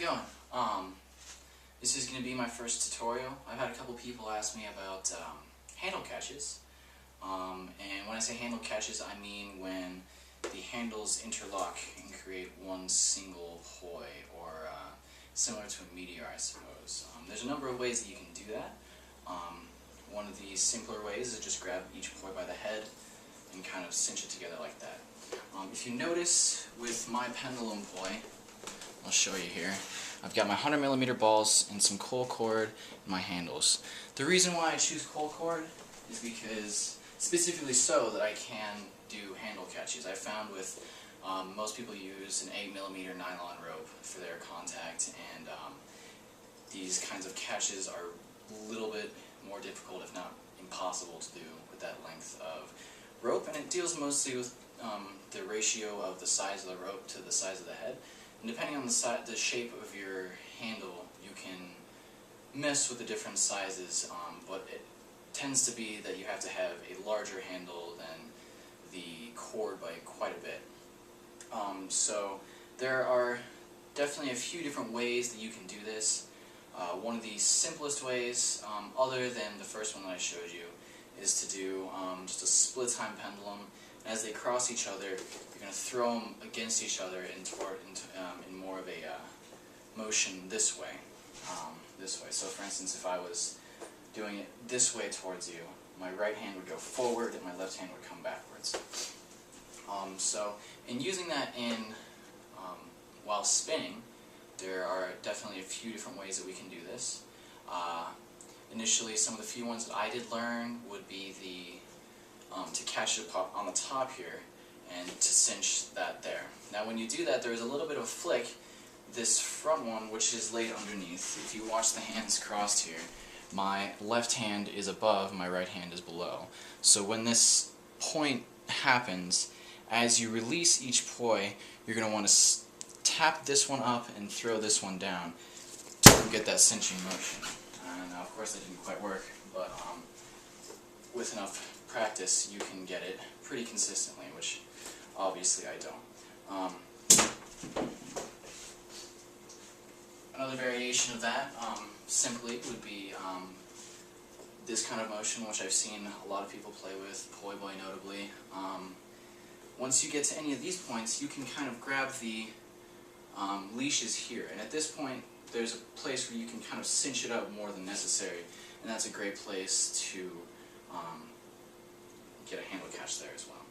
going? This is going to be my first tutorial. I've had a couple people ask me about handle catches. And when I say handle catches, I mean when the handles interlock and create one single poi, or similar to a meteor, I suppose. There's a number of ways that you can do that. One of the simpler ways is just grab each poi by the head and kind of cinch it together like that. If you notice with my pendulum poi, I'll show you here, I've got my 100mm balls and some coil cord in my handles. The reason why I choose coil cord is because, specifically so that I can do handle catches. I found with most people use an 8mm nylon rope for their contact, and these kinds of catches are a little bit more difficult, if not impossible, to do with that length of rope, and it deals mostly with the ratio of the size of the rope to the size of the head. And depending on the shape of your handle, you can mess with the different sizes, but it tends to be that you have to have a larger handle than the cord by quite a bit. So there are definitely a few different ways that you can do this. One of the simplest ways, other than the first one that I showed you, is to do just a split-time pendulum. And as they cross each other, you're going to throw them against each other in more of a motion this way. So for instance, if I was doing it this way towards you, my right hand would go forward and my left hand would come backwards. So in using that while spinning, there are definitely a few different ways that we can do this. Initially, some of the few ones that I did learn would be to catch it on the top here and to cinch that there. Now when you do that, there's a little bit of a flick. This front one, which is laid underneath, if you watch the hands crossed here, my left hand is above, my right hand is below. So when this point happens, as you release each poi, you're going to want to tap this one up and throw this one down to get that cinching motion. Now of course that didn't quite work, but with enough practice you can get it pretty consistently, which obviously I don't. Another variation of that simply would be this kind of motion, which I've seen a lot of people play with, Playboy notably. Once you get to any of these points, you can kind of grab the leashes here, and at this point there's a place where you can kind of cinch it up more than necessary, and that's a great place to get a handle catch there as well.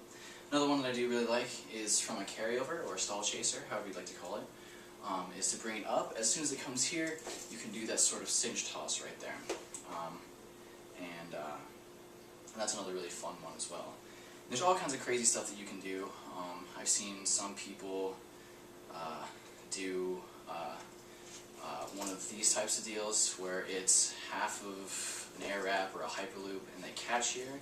Another one that I do really like is from a carryover, or a stall chaser, however you'd like to call it, is to bring it up. As soon as it comes here, you can do that sort of cinch toss right there. And that's another really fun one as well. There's all kinds of crazy stuff that you can do. I've seen some people do one of these types of deals where it's half of an air wrap or a hyperloop and they catch here,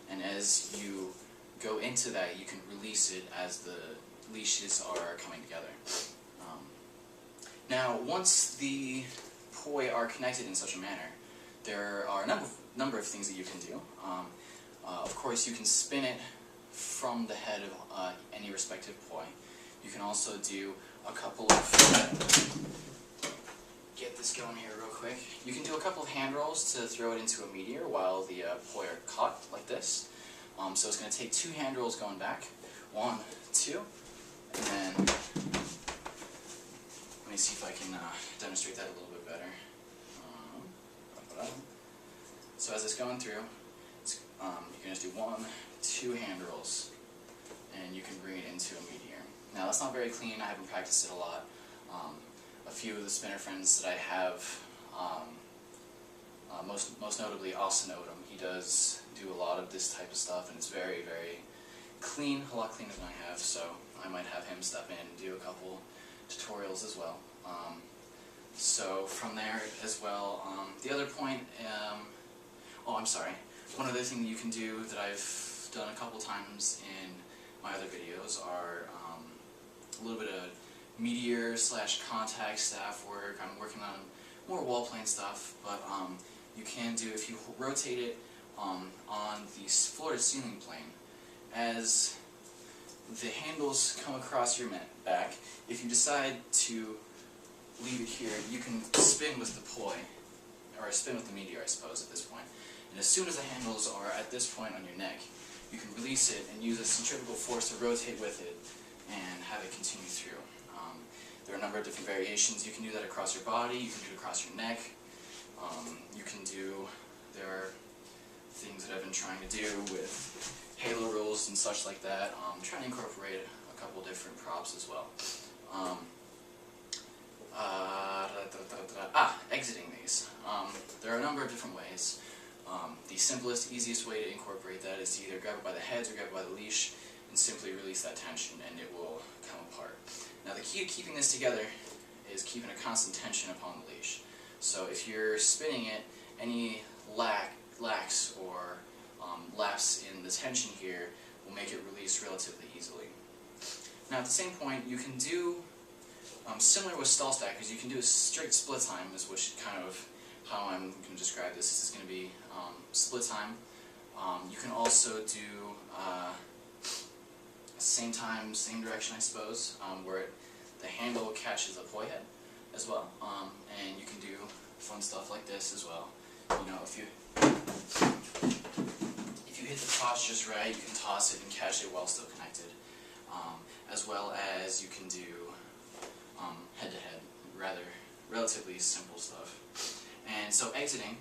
and as you go into that you can release it as the leashes are coming together. Now once the poi are connected in such a manner, there are a number of things that you can do. Of course you can spin it from the head of any respective poi. You can also do a couple of, get this going here real quick, you can do a couple of hand rolls to throw it into a meteor while the poi are caught like this. So it's going to take 2 hand rolls going back, 1, 2, and then let me see if I can demonstrate that a little bit better. So as it's going through, you can just do 1, 2 hand rolls, and you can bring it into a meteor. Now that's not very clean, I haven't practiced it a lot. A few of the spinner friends that I have, most notably Austin Odom, he does do a lot of this type of stuff, and it's very, very clean, a lot cleaner than I have, so I might have him step in and do a couple tutorials as well. So from there as well, the other point, one other thing that you can do that I've done a couple times in my other videos are a little bit of meteor / contact staff work. I'm working on more wall plane stuff, but you can do, if you rotate it on the floor to ceiling plane, as the handles come across your back, if you decide to leave it here, you can spin with the poi, or spin with the Meteor, I suppose, at this point. And as soon as the handles are at this point on your neck, you can release it and use a centrifugal force to rotate with it and have it continue through. There are a number of different variations. You can do that across your body, you can do it across your neck. There are things that I've been trying to do with halo rolls and such like that. Trying to incorporate a couple different props as well. Exiting these. There are a number of different ways. The simplest, easiest way to incorporate that is to either grab it by the heads or grab it by the leash and simply release that tension and it will come apart. Now the key to keeping this together is keeping a constant tension upon the leash. So if you're spinning it, any lax or lapse in the tension here will make it release relatively easily. Now at the same point, you can do similar with stall stackers. You can do a straight split time, is which kind of how I'm going to describe this. This is going to be split time. You can also do same time, same direction, I suppose, where the handle catches the poi head as well, and you can do fun stuff like this as well. You know, if you hit the toss just right, you can toss it and catch it while still connected, as well as you can do head-to-head, relatively simple stuff. And so exiting,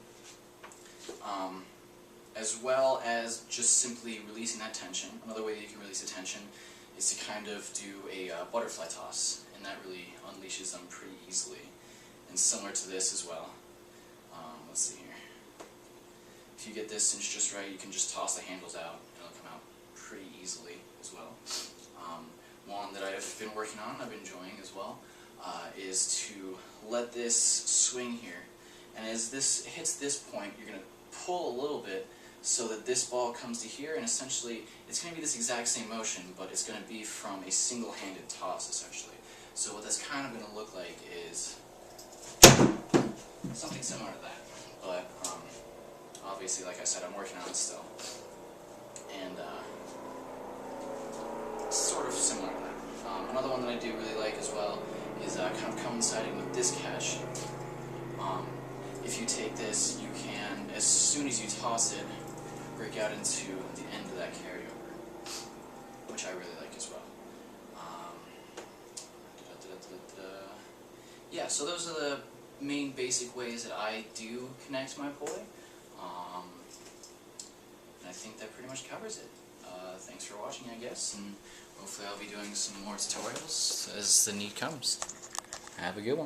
as well as just simply releasing that tension. Another way that you can release the tension is to kind of do a butterfly toss, and that really unleashes them pretty easily. And similar to this as well. Let's see here. If you get this cinched just right, you can just toss the handles out, and it'll come out pretty easily as well. One that I've been working on, I've been enjoying as well, is to let this swing here. And as this hits this point, you're going to pull a little bit so that this ball comes to here, and essentially it's going to be this exact same motion, but it's going to be from a single-handed toss, essentially. So what that's kind of going to look like is something similar to that. But obviously, like I said, I'm working on it still. And it's sort of similar to that. Another one that I do really like as well is kind of coinciding with this catch. If you take this, you can, as soon as you toss it, break out into the end of that carryover, which I really like as well. Yeah, so those are the main basic ways that I do connect my poi. And I think that pretty much covers it. Thanks for watching, I guess, and hopefully I'll be doing some more tutorials as the need comes. Have a good one.